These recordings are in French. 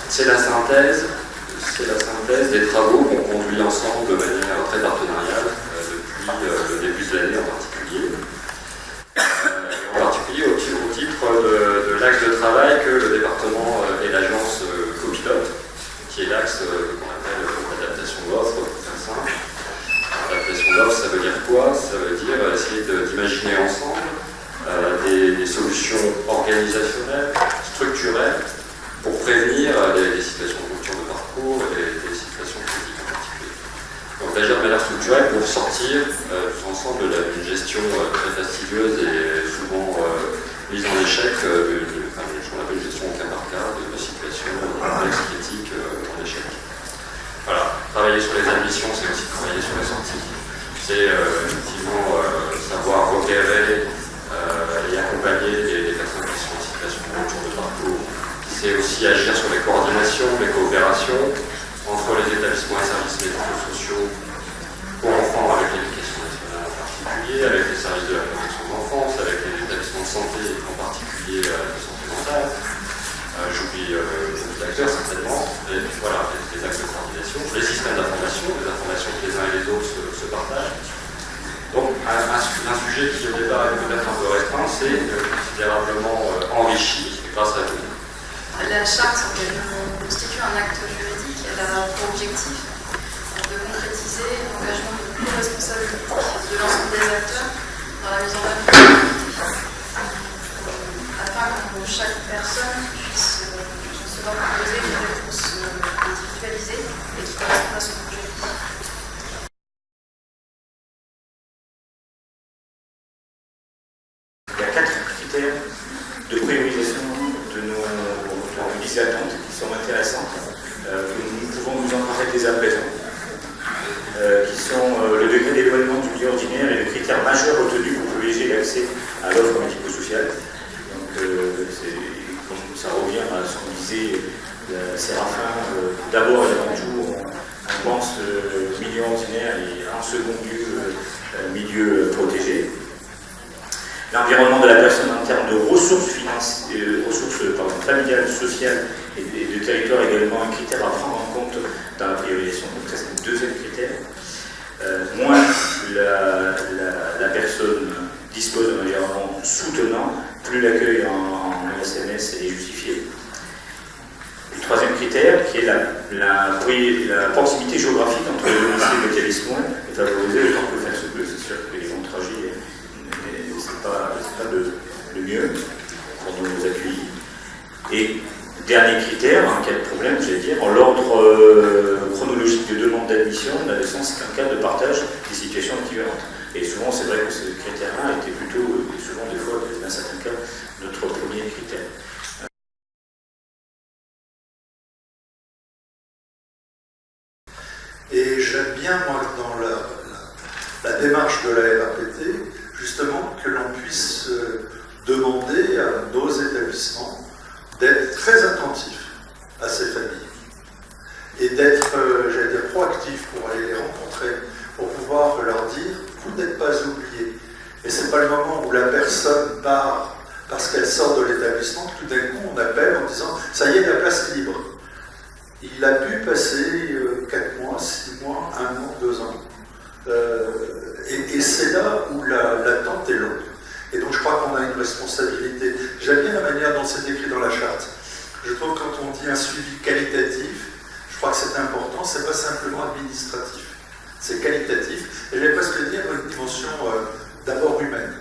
C'est la synthèse des travaux qu'on conduit ensemble de manière très partenariale depuis le début de l'année en particulier. En particulier au titre de l'axe de travail que le département et l'agence copilotent, qui est l'axe qu'on appelle l'adaptation d'offres, pour faire simple. L'adaptation d'offres, ça veut dire quoi? Ça veut dire essayer d'imaginer ensemble des solutions organisationnelles, structurelles, pour prévenir des situations de rupture de parcours et des situations critiques en particulier. Donc d'agir de manière structurelle pour sortir tous ensemble d'une gestion très fastidieuse et souvent mise en échec, ce qu'on appelle gestion au cas par cas, de situations complexes, critiques en échec. Voilà, travailler sur les ambitions, c'est aussi travailler sur les sorties. C'est effectivement savoir repérer et accompagner les personnes qui sont en situation de rupture de parcours. C'est aussi agir sur les coordinations, les coopérations entre les établissements et services médico-sociaux pour enfants avec l'éducation nationale en particulier, avec les services de la protection de l'enfance, avec les établissements de santé, en particulier de santé mentale. J'oublie beaucoup d'acteurs certainement, et voilà, les axes de coordination, les systèmes d'information, les informations que les uns et les autres se partagent. Donc un sujet qui au départ est peut-être un peu restreint, c'est considérablement enrichi grâce à vous. La charte, elle constitue un acte juridique. Elle a pour objectif de concrétiser l'engagement de co-responsabilité de l'ensemble des acteurs dans la mise en œuvre de l'activité, afin que chaque personne puisse se voir proposer une réponse individualisée et qui corresponde à son projet. Il y a 4 critères de priorisation de nos attentes qui sont intéressantes, que nous pouvons nous emparer dès à présent, qui sont le degré d'éloignement du milieu ordinaire et le critère majeur retenu pour privilégier l'accès à l'offre médico-sociale. Donc ça revient à ce qu'on disait Séraphin, d'abord et avant tout, on pense milieu ordinaire et en second lieu milieu protégé. L'environnement de la personne en termes de ressources familiales, sociales et de territoire est également un critère à prendre en compte dans la priorisation. Donc ça c'est le deuxième critère. Moins la personne dispose d'un environnement soutenant, plus l'accueil en SMS est justifié. Le troisième critère, qui est la proximité géographique entre le domicile et l'établissement, est favorisée autant que faire se peut. C'est sûr que les bons trajets, c'est pas le mieux pour nous accueillir. Et dernier critère, en cas de problème, j'allais dire, en l'ordre chronologique de demande d'admission, n'a de sens qu'un cas de partage des situations équivalentes. Et souvent, c'est vrai que ce critère-là était plutôt, souvent des fois, dans certains cas, notre premier critère. Et j'aime bien, moi, dans la démarche de la RAPT, justement, que l'on puisse demander à nos établissements d'être très attentifs à ces familles et d'être, j'allais dire, proactifs pour aller les rencontrer, pour pouvoir leur dire « vous n'êtes pas oubliés ». Et ce n'est pas le moment où la personne part parce qu'elle sort de l'établissement que tout d'un coup on appelle en disant « ça y est, la place est libre ». Il a pu passer 4 mois, 6 mois, 1 an, 2 ans. Et c'est là où l'attente est longue. Et donc je crois qu'on a une responsabilité. J'aime bien la manière dont c'est écrit dans la charte. Je trouve que quand on dit un suivi qualitatif, je crois que c'est important, c'est pas simplement administratif. C'est qualitatif. Et je vais presque dire une dimension d'abord humaine.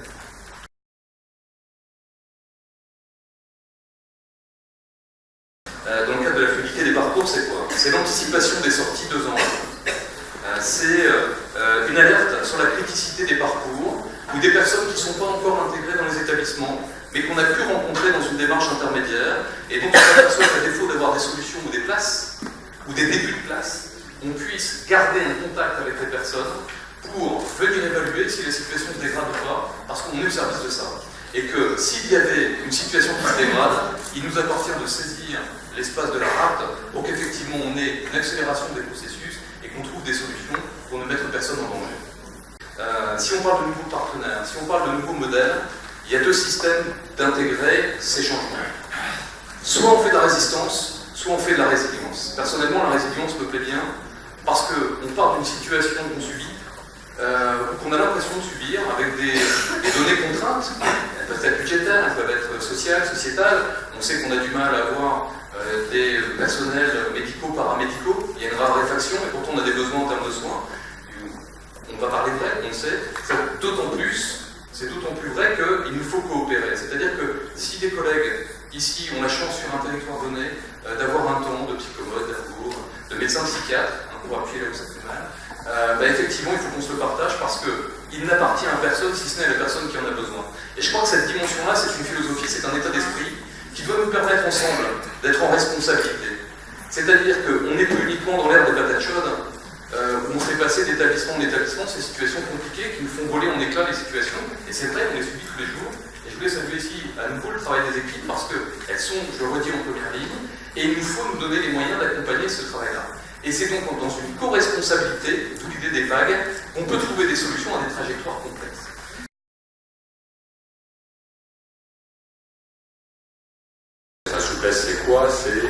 Dans le cadre de la fluidité des parcours, c'est quoi? C'est l'anticipation des sorties 2 ans avant. C'est une alerte sur la criticité des parcours ou des personnes qui ne sont pas encore intégrées dans les établissements, mais qu'on a pu rencontrer dans une démarche intermédiaire, et donc on s'aperçoit qu'à défaut d'avoir des solutions ou des places, ou des débuts de places, on puisse garder un contact avec les personnes pour venir évaluer si la situation se dégrade ou pas, parce qu'on est au service de ça. Et que s'il y avait une situation qui se dégrade, il nous appartient de saisir l'espace de la RAPT pour qu'effectivement on ait une accélération des processus et qu'on trouve des solutions pour ne mettre personne en danger. Si on parle de nouveaux partenaires, si on parle de nouveaux modèles, il y a 2 systèmes d'intégrer ces changements. Soit on fait de la résistance, soit on fait de la résilience. Personnellement, la résilience me plaît bien parce qu'on part d'une situation qu'on subit, qu'on a l'impression de subir, avec des données contraintes. Elles peuvent être budgétaires, elles peuvent être sociales, sociétales. On sait qu'on a du mal à avoir des personnels médicaux, paramédicaux. Il y a une raréfaction et pourtant on a des besoins en termes de soins. On va parler vrai, on le sait. C'est d'autant plus vrai qu'il nous faut coopérer. C'est-à-dire que si des collègues ici ont la chance sur un territoire donné d'avoir un temps de psychologue, d'ergour, de médecin psychiatre, pour appuyer là où ça fait mal, effectivement il faut qu'on se le partage parce qu'il n'appartient à personne si ce n'est à la personne qui en a besoin. Et je crois que cette dimension-là, c'est une philosophie, c'est un état d'esprit qui doit nous permettre ensemble d'être en responsabilité. C'est-à-dire qu'on n'est plus uniquement dans l'ère des patates chaudes, où on fait passer d'établissement en établissement ces situations compliquées qui nous font voler en éclats les situations, et c'est vrai, on les subit tous les jours. Et je voulais saluer ici à nouveau le travail des équipes parce qu'elles sont, je le redis, en première ligne, et il nous faut nous donner les moyens d'accompagner ce travail-là. Et c'est donc dans une co-responsabilité, d'où l'idée des vagues, qu'on peut trouver des solutions à des trajectoires complexes. La souplesse, c'est quoi? C'est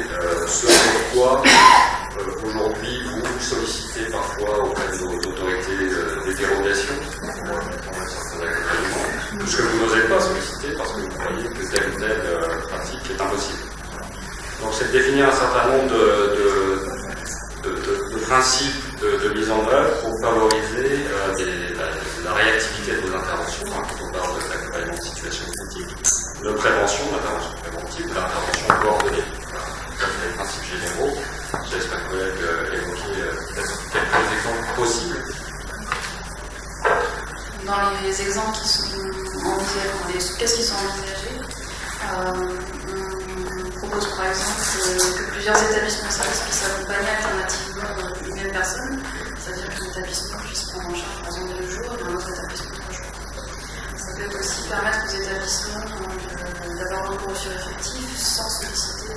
ce pourquoi aujourd'hui vous sollicitez parfois auprès de nos autorités des dérogations pour mettre en œuvre certains accompagnements, ce que vous n'osez pas solliciter parce que vous croyez que telle ou telle pratique est impossible. Donc c'est de définir un certain nombre de principes de mise en œuvre pour favoriser la réactivité de vos interventions, quand on parle de l'accompagnement de situations critiques, de prévention, d'intervention préventive, d'intervention coordonnée. Ça, c'est les principes généraux. Je laisse ma collègue évoquer peut-être quelques exemples possibles. Dans les exemples qui sont envisagés, les cases qui sont envisagés, on propose par exemple que plusieurs établissements de services puissent accompagner alternativement une même personne, c'est-à-dire qu'un établissement puisse prendre en charge par exemple 2 jours et un autre établissement 3 jours. Ça peut aussi permettre aux établissements d'avoir recours au sureffectif sans solliciter